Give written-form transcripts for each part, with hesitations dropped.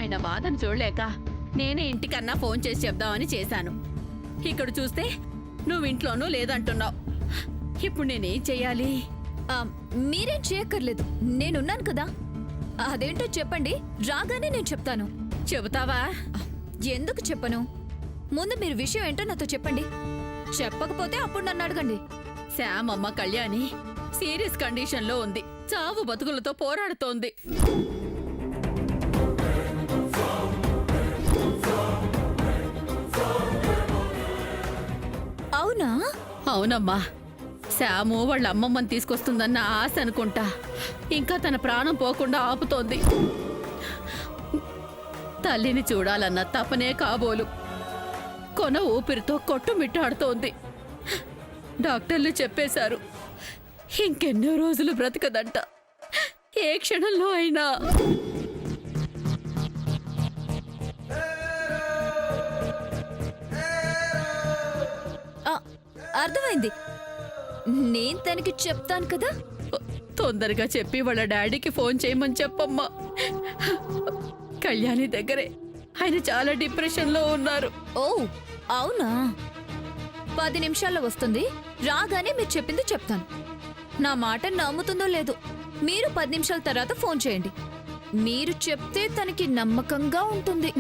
ఆయన బాధను చూడలేక నేనే ఇంటికన్నా ఫోన్ చేసి చెప్దామని చేశాను. ఇక్కడ చూస్తే నువ్వు ఇంట్లోనూ లేదంటున్నావు. ఇప్పుడు నేనేం చెయ్యాలి? మీరేం చేయక్కర్లేదు, నేనున్నాను కదా. అదేంటో చెప్పండి, రాగానే నేను చెప్తాను. చెబుతావా? ఎందుకు చెప్పను? ముందు మీరు విషయం ఏంటో నాతో చెప్పండి. చెప్పకపోతే అప్పుడు నన్ను అడగండి. శ్యామ్ అమ్మ కళ్యాణి సీరియస్ కండిషన్లో ఉంది. చావు బతుకులతో పోరాడుతోంది. అవునా? అవునమ్మా. శ్యాము వాళ్ళ అమ్మమ్మని తీసుకొస్తుందన్న ఆశ అనుకుంటా ఇంకా తన ప్రాణం పోకుండా ఆపుతోంది. తల్లిని చూడాలన్న తపనే కాబోలు కొన ఊపిరితో కొట్టుమిట్టాడుతోంది. డాక్టర్లు చెప్పేశారు ఇంకెన్నో రోజులు బ్రతకదంట. ఏ క్షణంలో అయినా. అర్థమైంది, నేను తనకి చెప్తాను కదా. తొందరగా చెప్పి వాళ్ళ డాడీకి ఫోన్ చేయమని చెప్పమ్మా. కళ్యాణి దగ్గరే ఆయన చాలా డిప్రెషన్లో ఉన్నారు. ఓ అవునా? 10 నిమిషాల్లో వస్తుంది. రాగానే మీరు చెప్పింది చెప్తాను. నా మాట నమ్ముతుందో లేదో మీరు 10 నిమిషాల తర్వాత ఫోన్ చేయండి. మీరు చెప్తే తనకి నమ్మకంగా ఉంటుంది.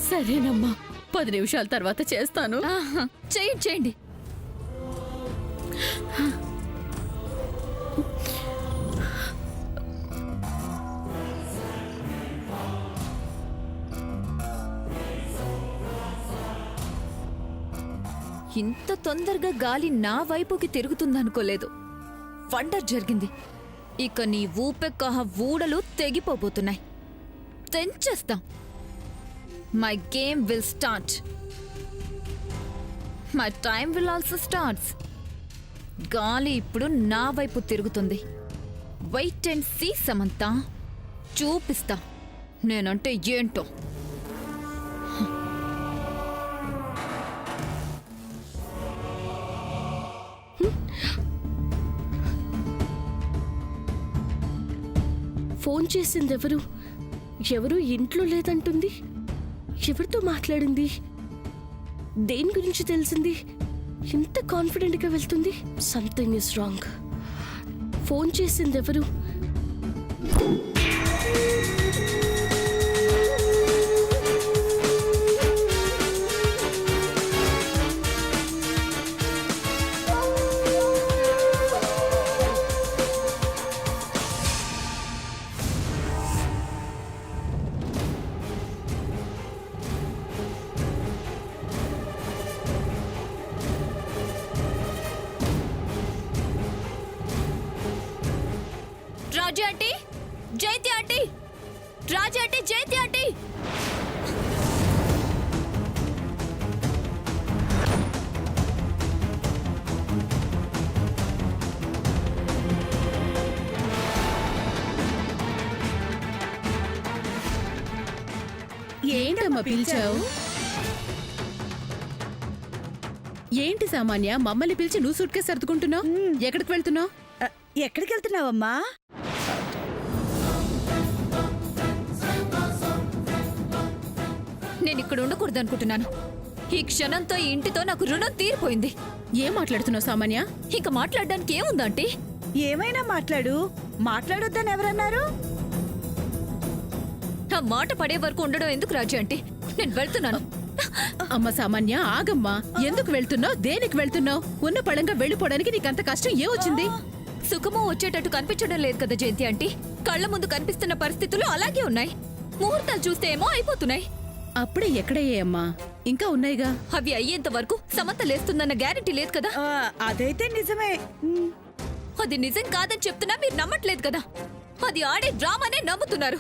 సరేనమ్మా, 10 నిమిషాల తర్వాత చేస్తాను. చేయండి చేయండి. ఇంత తొందరగా గాలి నా వైపుకి తిరుగుతుందనుకోలేదు. వండర్ జరిగింది. ఇక నీ ఊపెక్కహ ఊడలు తెగిపోబోతున్నాయి. తెంచేస్తాం. My game will start. My time will also starts. గాలి ఇప్పుడు నా వైపు తిరుగుతుంది. Wait and see Samantha. చూపిస్తా నేనంటే ఏంటో. ఫోన్ చేసింది ఎవరు? ఎవరు ఇంట్లో లేదంటుంది. ఎవరితో మాట్లాడింది? దేని గురించి తెలిసింది? ఇంత కాన్ఫిడెంట్గా వెళ్తుంది. Something is wrong. ఫోన్ చేసింది ఎవరు? రాజీ ఆంటీ, జయంతి ఆంటీ, రాజీ ఆంటీ, జయంతి ఆంటీ. ఏంటమ్మా పిలిచావు? ఏంటి సామాన్య, మమ్మల్ని పిలిచి నువ్వు సూట్ కేసు సర్దుకుంటున్నావు? ఎక్కడికి వెళ్తున్నావు? ఎక్కడికి వెళ్తున్నావమ్మా? నేను ఇక్కడ ఉండకూడదు అనుకుంటున్నాను. ఈ క్షణంతో ఈ ఇంటితో నాకు రుణం తీరిపోయింది. ఏం మాట్లాడుతున్నావు సామాన్య? ఇంకా మాట్లాడడానికి ఏముందంటే? ఏమైనా మాట్లాడు. మాట్లాడొద్దని ఎవరన్నారు? నా మాట పడే వరకు ఉండడం ఎందుకు రాజీ అంటే నేను వెళ్తున్నాను. అమ్మ సామాన్య, ఆగమ్మా. ఎందుకు వెళ్తున్నావు? దేనికి వెళ్తున్నావు? ఉన్న పళంగా వెళ్ళిపోవడానికి నీకంత కష్టం ఏమొచ్చింది? సుఖము వచ్చేటట్టు కనిపించడం లేదు కదా జయంతి ఆంటీ. కళ్ళ ముందు కనిపిస్తున్న పరిస్థితులు అలాగే ఉన్నాయి. ముహూర్తాలు చూస్తే ఏమో అయిపోతున్నాయి. అప్పుడే ఎక్కడయ్యాయమ్మా? ఇంకా ఉన్నాయిగా. అవి అయ్యేంత వరకు సమంత లేస్తుందన్న గ్యారెంటీ లేదు కదా. అదైతే నిజమే. అది నిజం కాదని చెప్తున్నా మీరు నమ్మట్లేదు కదా. అది ఆడే డ్రామానే నమ్ముతున్నారు.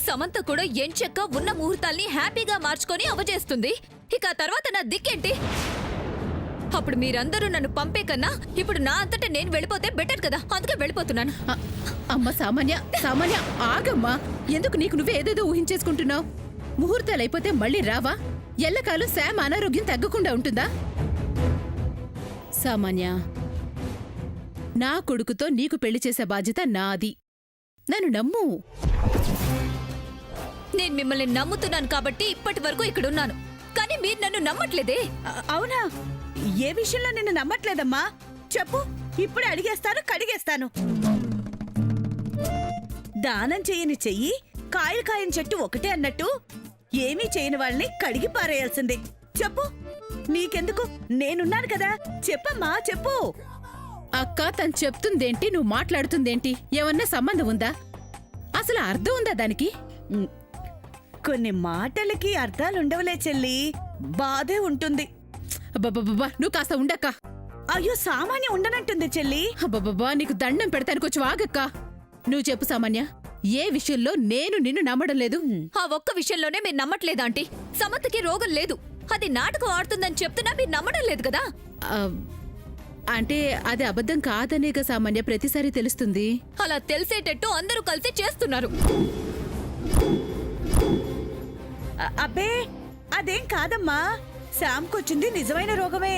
సమంత కూడా ఎంచక్క ఉన్న ముహూర్తాల్ని హ్యాపీగా మార్చుకొని అవజేస్తుంది. ఇక ఆ తర్వాత నా దిక్కేంటి? అప్పుడు మీరందరూ నన్ను పంపే కన్నా ఇప్పుడు నా అంతటా నేను వెళ్ళిపోతే బెటర్ కదా. అందుకే వెళ్ళిపోతున్నాను. అమ్మ సామాన్య, సామాన్య ఆగమ్మా. ఎందుకు నీకు నువ్వే ఏదేదో ఊహించేసుకుంటున్నావు? ముహూర్తాలు అయిపోతే మళ్ళీ రావా? ఎల్లకాలం శామ్ అనారోగ్యం తగ్గకుండా ఉంటుందా? సామాన్య, నా కొడుకుతో నీకు పెళ్లి చేసే బాధ్యత నాది. నన్ను నమ్ము. నేను మిమ్మల్ని నమ్ముతున్నాను కాబట్టి ఇప్పటి వరకు ఇక్కడ ఉన్నాను. కానీ మీరు నన్ను నమ్మట్లేదే. అవునా? ఏ విషయంలో నిన్ను నమ్మట్లేదమ్మా? చెప్పు, ఇప్పుడు అడిగేస్తాను, కడిగేస్తాను. దానం చేయని చెయ్యి, కాయలు కాయని చెట్టు ఒకటే అన్నట్టు ఏమీ చేయని వాళ్ళని కడిగి పారేయాల్సిందే. చెప్పు, నీకెందుకు? నేనున్నాను కదా. చెప్పమ్మా, చెప్పు. అక్క తను చెప్తుందేంటి, నువ్వు మాట్లాడుతుందేంటి? ఏమన్నా సంబంధం ఉందా? అసలు అర్థం ఉందా దానికి? కొన్ని మాటలకి అర్థాలుండవులే చెల్లి, బాధే ఉంటుంది. అబ్బబ్బబ్బా, నువ్వు కాస్త ఉండక్క. అయ్యో, సామాన్యం ఉండనంటుంది చెల్లి. అబ్బబ్బబ్బా, నీకు దండం పెడతానికి వచ్చి వాగక్క. నువ్వు చెప్పు సామాన్య, ఏ విషయంలో నేను నిన్ను నమ్మడం లేదు? ఆ ఒక్క విషయంలోనే మీరు నమ్మట్లేదా ఆంటీ? సమంతకి రోగం లేదు, అది నాటకం ఆడుతుందని చెప్తున్నా మీరు నమ్మడం లేదు కదా. ఆ, అంటే అది అబద్ధం కాదనేగా సామాన్య ప్రతిసారి తెలుస్తుంది. అలా తెలిసేటట్టు అందరూ కలిసి చేస్తున్నారు. అబ్బే, అదేం కాదమ్మా. శామ్కొచ్చింది నిజమైన రోగమే.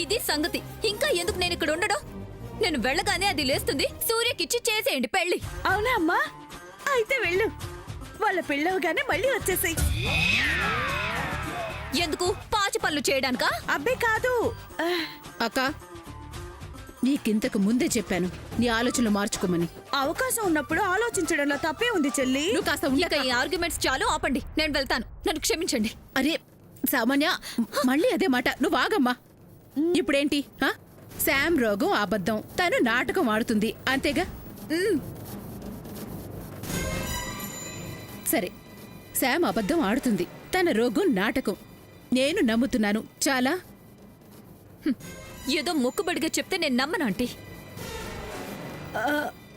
ఇది సంగతి. ఇంకా ఎందుకు నేను ఇక్కడ ఉండడం? నేను వెళ్ళగానే అది లేస్తుంది. సూర్యకిచ్చి చేసేయండి పెళ్లి. అవునా అమ్మా? అయితే వెళ్ళు. వాళ్ళ పెళ్ళవగానే మళ్ళీ వచ్చేసాయి. ఎందుకు? పాచి పనులు చేయడానికా? అబ్బే కాదు. అక్క, నీకింతకు ముందే చెప్పాను నీ ఆలోచనలు మార్చుకోమని. అవకాశం ఉన్నప్పుడు ఆలోచించడంలో తప్పే ఉంది చెల్లి. నువ్వు కాస్త ఇక ఉండక. ఈ ఆర్గ్యుమెంట్స్ చాలు, ఆపండి. నేను వెళ్తాను. నన్ను క్షమించండి. అరే సామాన్య, మళ్ళీ అదే మాట. నువ్వు ఆగమ్మా. ఇప్పుడేంటి? ఆ? శామ్ రోగం అబద్ధం, తను నాటకం ఆడుతుంది, అంతేగా? సరే, శామ్ అబద్ధం ఆడుతుంది, తన రోగం నాటకం. నేను నమ్ముతున్నాను. చాలా ఏదో మొక్కుబడిగా చెప్తే నేను నమ్మను ఆంటీ.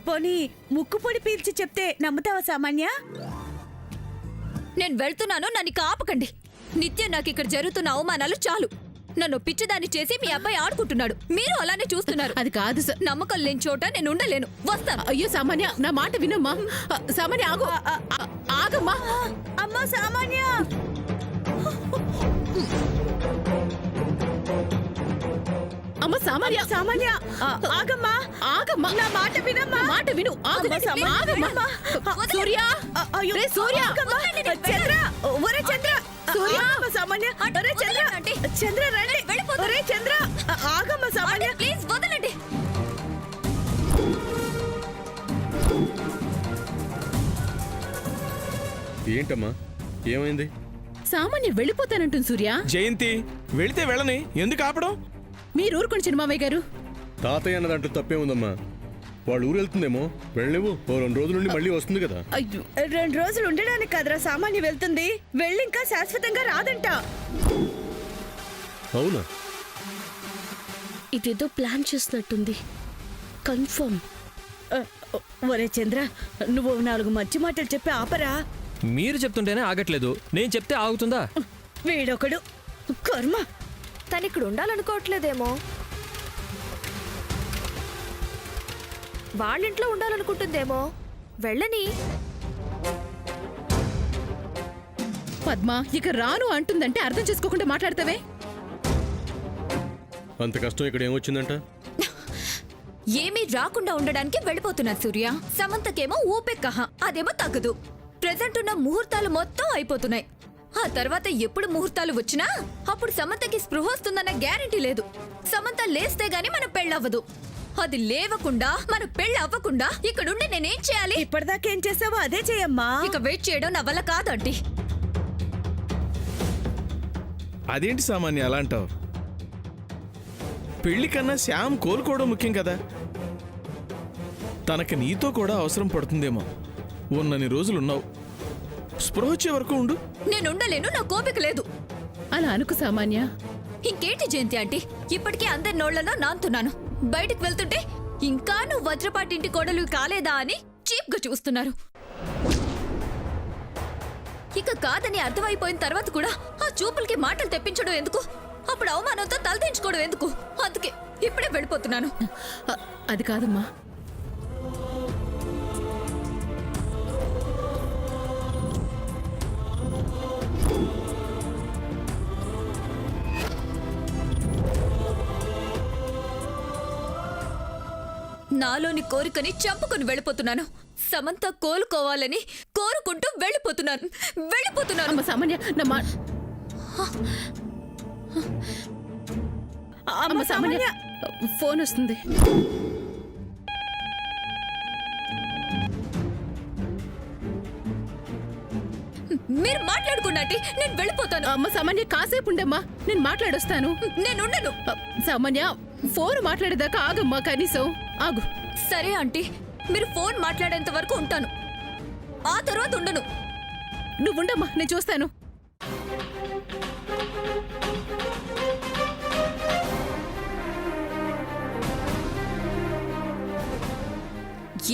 పోనీ ముక్కు పొడి పీల్చి చెప్తే నమ్ముతావా సామాన్య? నేను వెళ్తున్నాను. నన్ను ఇక ఆపకండి. నిత్యం నాకు ఇక్కడ జరుగుతున్న అవమానాలు చాలు. నన్ను పిచ్చిదాన్ని చేసి మీ అబ్బాయి ఆడుకుంటున్నాడు. మీరు అలానే చూస్తున్నారు. అది కాదు సార్. నమ్మకం లేని చోట నేను ఉండలేను. వస్తాను. అయ్యో సామాన్య, నా మాట వినమ్మా. సామాన్య ఆగు. ఆగమ్మా. అమ్మా సామాన్య, అమ్మ సామాన్య, సామాన్య ఆగమ్మా, ఆగమ్మా. నా మాట వినమ్మా. మాట విను. ఆగు. అమ్మ, సామాన్య, ఆగమ్మా. వినమ్మా. సూర్య, అయ్యో, రే సూర్య. ఆగమ్మా. చంద్ర, ఒరే చంద్ర. సూర్య. ఆగమ్మా సామాన్య. ఒరే చంద్ర, వదలండి. చంద్ర రండి. వెళ్ళిపోతాను. ఒరే చంద్ర, ఆగమ్మా సామాన్య. ప్లీజ్ వదలండి. ఏంటమ్మా, ఏమైంది? సామాన్య వెళ్ళిపోతానంటుంది సూర్య. జయంతి వెళితే వెళ్ళని, ఎందుకు ఆపడం? మీరు ఊరుకోండి చిన్నమావయ్య గారు. తాతయ్య అన్నదంటూ తప్పే ఉందమ్మా. వాళ్ళు ఊరు వెళ్తుందేమో, వెళ్ళలేవు. ఓ 2 రోజుల నుండి మళ్ళీ వస్తుంది కదా. అయ్యో, 2 రోజులు ఉండడానికి కదరా సామాన్య వెళ్తుంది. వెళ్ళి ఇంకా శాశ్వతంగా రాదంట. అవునా? ఇదేదో ప్లాన్ చేసినట్టుంది. కన్ఫర్మ్. ఒరే చంద్ర, నువ్వు 4 మంచి మాటలు చెప్పి ఆపరా. మీరు చెప్తుంటేనే ఆగట్లేదు, నేను చెప్తే ఆగుతుందా? వీడొకడు కర్మ. తను ఇక్కడ ఉండాలనుకోవట్లేదేమో. వాళ్ళింట్లో ఉండాలనుకుంటుందేమో. వెళ్ళని. పద్మ ఇక రాను అంటుందంటే అర్థం చేసుకోకుండా మాట్లాడతావే. అంత కష్టం ఇక్కడ ఏమొచ్చిందంట? ఏమీ రాకుండా ఉండడానికి వెళ్ళిపోతున్నారు సూర్య. సమంతకేమో ఊపెక్కహ, అదేమో తగ్గదు. ప్రెజెంట్ ఉన్న ముహూర్తాలు మొత్తం అయిపోతున్నాయి. ఆ తర్వాత ఎప్పుడు ముహూర్తాలు వచ్చినా అప్పుడు సమంతకి స్పృహ వస్తుందన్న గ్యారెంటీ లేదు. సమంత లేస్తే గాని మన పెళ్ళవ్వదు. అది లేవకుండా మన పెళ్ళి అవ్వకుండా ఇక్కడుండి నేనేం చేయాలి? ఇప్పటిదాకేం చేసావో అదే చేయమ్మా. ఇక వెయిట్ చేయడం నా వల్ల కాదు ఆంటీ. అదేంటి సామాన్య అలా అంటావు? పెళ్లి కన్నా శ్యామ్ కోలుకోవడం ముఖ్యం కదా. తనకి నీతో కూడా అవసరం పడుతుందేమో. ఉన్నన్ని రోజులున్నావు, స్పృహ వచ్చే వరకు ఉండు. నేనుండలేను, నా కోపిక లేదు. అలా అనుకు సామాన్య. ఇంకేంటి జయంతి ఆంటీ, ఇప్పటికే అందరి నోళ్లలో నాంతున్నాను. బయటికి వెళ్తుంటే ఇంకా నువ్వు వజ్రపాటి ఇంటి కోడలు కాలేదా అని చీప్ గా చూస్తున్నారు. ఇక కాదని అర్థమైపోయిన తర్వాత కూడా ఆ చూపులకి మాటలు తెప్పించడం ఎందుకు? అప్పుడు అవమానంతో తలదించుకోవడం ఎందుకు? అందుకే ఇప్పుడే వెళ్ళిపోతున్నాను. అది కాదమ్మా. నాలోని కోరికని చంపుకొని వెళ్ళిపోతున్నాను. సమంత కోలుకోవాలని కోరుకుంటూ వెళ్ళిపోతున్నాను. అమ్మ సామాన్య నా మా అమ్మ సామాన్య ఫోన్ వస్తుంది. మీరు మాట్లాడుకున్నట్టు నేను వెళ్ళిపోతాను. అమ్మ సామాన్య కాసేపు ఉండమ్మా, నేను మాట్లాడొస్తాను. నేను ఉండను. సామాన్య ఫోన్ మాట్లాడేదాకా ఆగమ్మా, కనీసం ఆగు. సరే ఆంటీ, మీరు ఫోన్ మాట్లాడేంత వరకు ఉంటాను, ఆ తర్వాత ఉండను. నువ్వుండమ్మా, నేను చూస్తాను.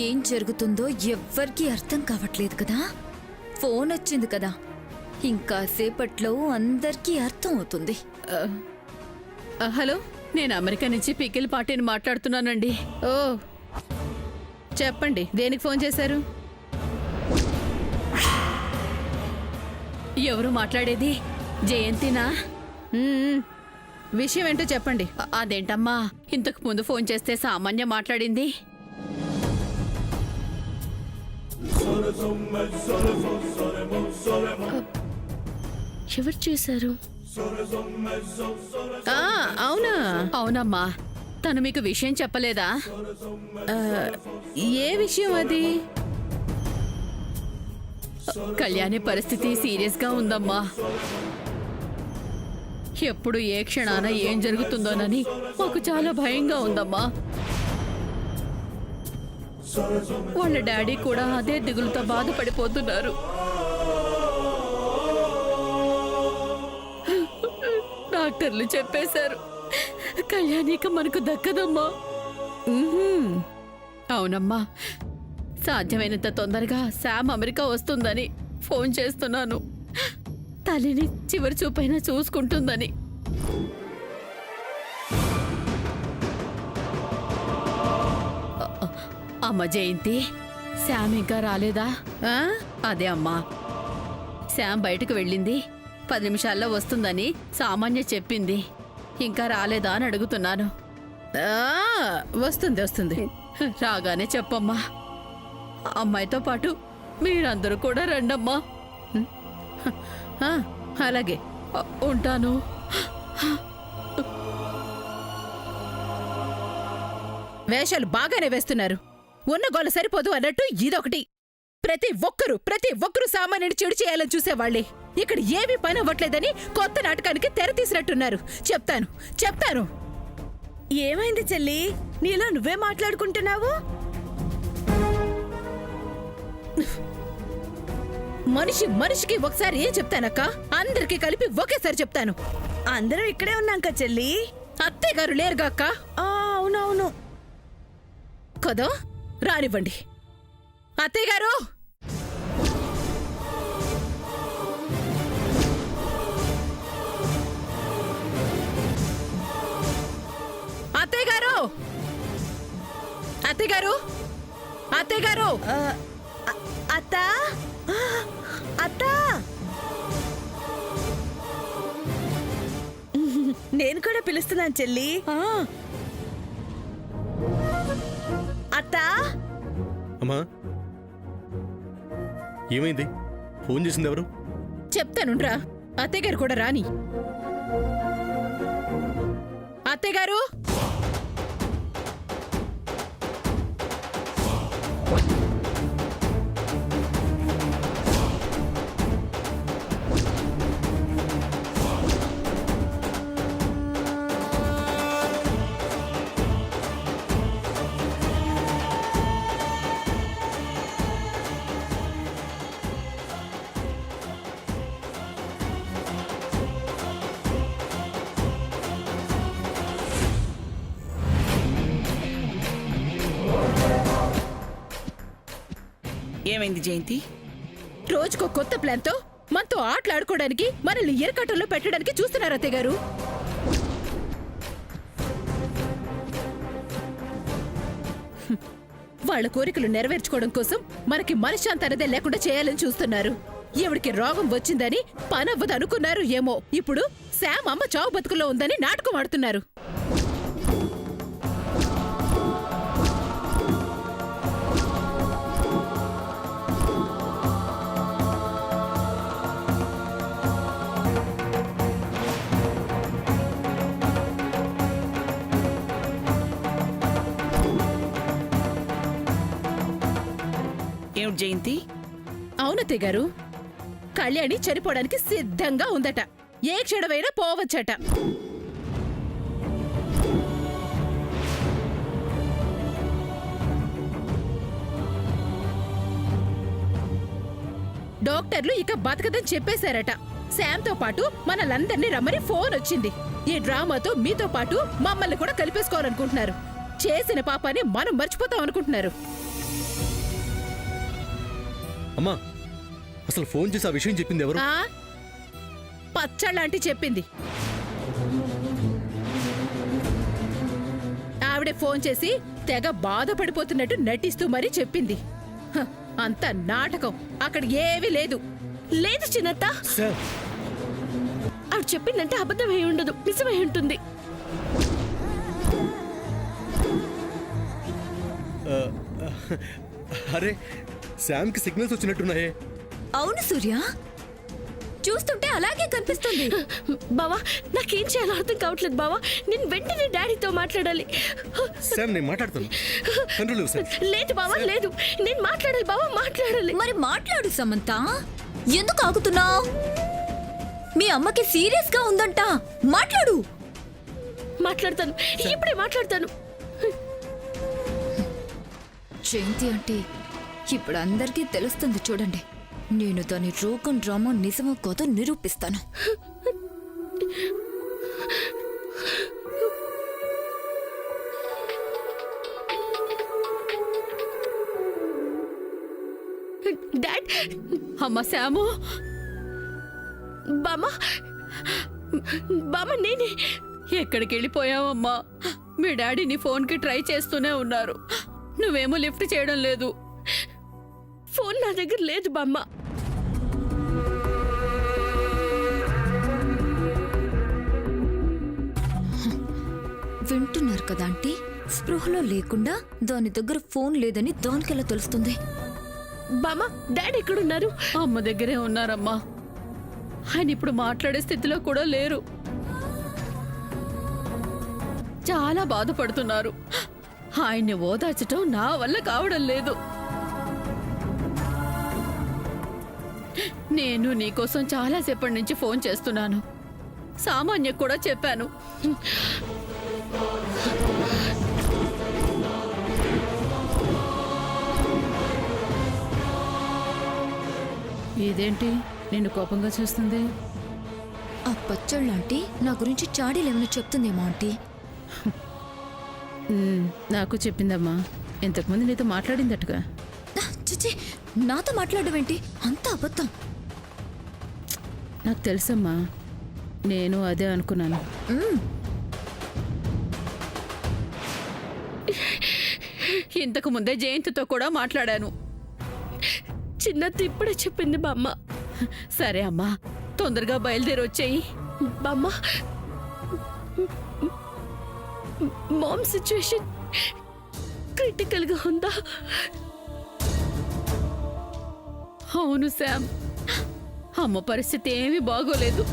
ఏం జరుగుతుందో ఎవ్వరికీ అర్థం కావట్లేదు కదా. ఫోన్ వచ్చింది కదా, ఇంకా సేపట్లో అందరికీ అర్థం అవుతుంది. హలో, నేను అమెరికా నుంచి పికిల్ పార్టీని మాట్లాడుతున్నానండి. ఓ చెప్పండి, దేనికి ఫోన్ చేశారు? ఎవరు మాట్లాడేది? జయంతినా? విషయం ఏంటో చెప్పండి. అదేంటమ్మా, ఇంతకు ముందు ఫోన్ చేస్తే సామాన్య మాట్లాడింది. ఎవరు చేశారు? అవునా? అవునమ్మా, తను మీకు విషయం చెప్పలేదా? ఏ విషయం అది? కళ్యాణి పరిస్థితి సీరియస్ గా ఉందమ్మా. ఎప్పుడు ఏ క్షణాన ఏం జరుగుతుందోనని మాకు చాలా భయంగా ఉందమ్మా. వాళ్ళ డాడీ కూడా అదే దిగులుతో బాధపడిపోతున్నారు. డాక్టర్లు చెప్పేశారు, కళ్యాణిక మనకు దక్కదమ్మా. అవునమ్మా, సాధ్యమైనంత తొందరగా శామ్ అమెరికా వస్తుందని ఫోన్ చేస్తున్నాను. తల్లిని చివరి చూపైనా చూసుకుంటుందని. అమ్మ జయంతి, శామ్ ఇంకా రాలేదా? అదే అమ్మా, శామ్ బయటకు వెళ్ళింది, 10 నిమిషాల్లో వస్తుందని సామాన్య చెప్పింది. ఇంకా రాలేదా అని అడుగుతున్నాను. వస్తుంది. రాగానే చెప్పమ్మా. అమ్మాయితో పాటు మీరందరూ కూడా రండమ్మా. అలాగే, ఉంటాను. వేషాలు బాగానే వేస్తున్నారు. ఉన్న గోల సరిపోదు అన్నట్టు ఇదొకటి. ప్రతి ఒక్కరూ సామాన్యుని చెడు చేయాలని చూసేవాళ్లే. ఇక్కడ ఏమీ పని అవ్వట్లేదని కొత్త నాటకానికి తెర తీసినట్టున్నారు. చెప్తాను. ఏమైంది చెల్లి, నీలో నువ్వే మాట్లాడుకుంటున్నావు? మనిషికి ఒకసారి ఏం చెప్తానక్క, అందరికీ కలిపి ఒకేసారి చెప్తాను. అందరం ఇక్కడే ఉన్నాంక చెల్లి. అత్తయ్య గారు లేరుగా అక్క? అవునవును కదా, రానివ్వండి. అత్తయ్య గారు, అత్తయ్య గారు. అత్త, నేను కూడా పిలుస్తున్నాను చెల్లి. అత్త. అమ్మా, ఏమైంది? ఫోన్ చేసింది ఎవరు? చెప్తానుండ్రా, అత్తయ్య గారు కూడా రాని. అత్తయ్య గారు, ఏమైంది జయంతి? రోజుకో కొత్త ప్లాన్తో మనతో ఆటలాడుకోవడానికి, మనల్ని ఎరకట్టంలో పెట్టడానికి చూస్తున్నారు అత్తయ్య గారు. వాళ్ళ కోరికలు నెరవేర్చుకోవడం కోసం మనకి మనశ్శాంతి అనేదే లేకుండా చేయాలని చూస్తున్నారు. ఎవడికి రోగం వచ్చిందని పనవ్వదు అనుకున్నారు ఏమో, ఇప్పుడు శామ్ అమ్మ చావు బతుకుల్లో ఉందని నాటకం ఆడుతున్నారు. ఏమిటి జయంతి? అవునతే గారు, కళ్యాణి చనిపోవడానికి సిద్ధంగా ఉందట. ఏ క్షణమైనా పోవచ్చట. డాక్టర్లు ఇక బతకదని చెప్పేశారట. శామ్తో పాటు మనలందరినీ రమ్మని ఫోన్ వచ్చింది. ఈ డ్రామాతో మీతో పాటు మమ్మల్ని కూడా కలిపేసుకోవాలనుకుంటున్నారు. చేసిన పాపాన్ని మనం మర్చిపోతాం అనుకుంటున్నారు. అమ్మా, అసలు ఫోన్ చేసి ఆ విషయం చెప్పింది ఎవరు? ఆ పచ్చళ్ళంటి చెప్పింది. ఆవిడే ఫోన్ చేసి తెగ బాధపడిపోతున్నట్టు నటిస్తూ మరీ చెప్పింది. హ, అంత నాటకం. అక్కడ ఏమీ లేదు. లేదు చిన్నత్త, సార్, ఆవిడ చెప్పిందంటే అబద్ధమై ఉండదు, నిజమై ఉంటుంది. అరే శామ్కి సిగ్నల్స్ వచ్చినట్టున్నాయే. అవును సూర్య, చూస్తుంటే అలాగే కనిపిస్తుంది. బావా, నాకేం చేయాలో అర్థం కావట్లేదు బావా. నేను వెంటనే డాడీతో మాట్లాడాలి. శామ్, నేను మాట్లాడతాను. కంట్రోల్ ఇవ్వు శామ్. లేదు బావా, లేదు, నేను మాట్లాడాలి బావా, మాట్లాడాలి. మరి మాట్లాడు సమంత, ఎందుకు ఆగుతున్నావు? మీ అమ్మకి సీరియస్ గా ఉందంట, మాట్లాడు. మాట్లాడతాను, ఇప్పుడే మాట్లాడతాను. జయంతి అంటే ఇప్పుడు అందరికీ తెలుస్తుంది చూడండి. నేను దాని రోగం డ్రామా నిజమో కాదో నిరూపిస్తాను. డాడ్, అమ్మ శాము, బామ్మ, బామ్మ నేనే. ఎక్కడికి వెళ్ళిపోయావమ్మా? మీ డాడీ నీ ఫోన్కి ట్రై చేస్తూనే ఉన్నారు. నువ్వేమో లిఫ్ట్ చేయడం లేదు. ఫోన్ నా దగ్గర లేదు బామ్మ. వింటున్నారు కదా ఆంటీ, స్పృహలో లేకుండా దాని దగ్గర ఫోన్ లేదని దానికెలా తెలుస్తుంది? బామ్మ, డాడీ ఎక్కడున్నారు? అమ్మ దగ్గరే ఉన్నారమ్మా. ఆయన ఇప్పుడు మాట్లాడే స్థితిలో కూడా లేరు. చాలా బాధపడుతున్నారు. ఆయన్ని ఓదార్చటం నా వల్ల కావడం లేదు. నేను నీకోసం చాలాసేపటి నుంచి ఫోన్ చేస్తున్నాను. సామాన్య కూడా చెప్పాను. ఇదేంటి నిన్ను కోపంగా చూస్తుంది? ఆ పచ్చళ్ళంటీ నా గురించి చాడీలేమైనా చెప్తుందేమో ఆంటీ. నాకు చెప్పిందమ్మా. ఇంతకుముందు నీతో మాట్లాడిందట్టుగా. చిచి, నాతో మాట్లాడడం ఏంటి? అంత అబద్ధం. నాకు తెలుసమ్మా, నేను అదే అనుకున్నాను. ఇంతకు ముందే జయంతితో కూడా మాట్లాడాను. చిన్నత్త ఇప్పుడే చెప్పింది బామ్మ. సరే అమ్మా, తొందరగా బయలుదేరి వచ్చేయి. బామ్మ, మామ్ సిచ్యువేషన్ క్రిటికల్ గా ఉందా? అవును శామ్, అమ్మ పరిస్థితి ఏమీ బాగోలేదు.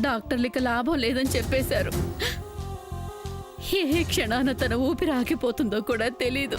డాక్టర్లకి లాభం లేదని చెప్పేశారు. ఏ క్షణాన తన ఊపిరి ఆగిపోతుందో కూడా తెలీదు.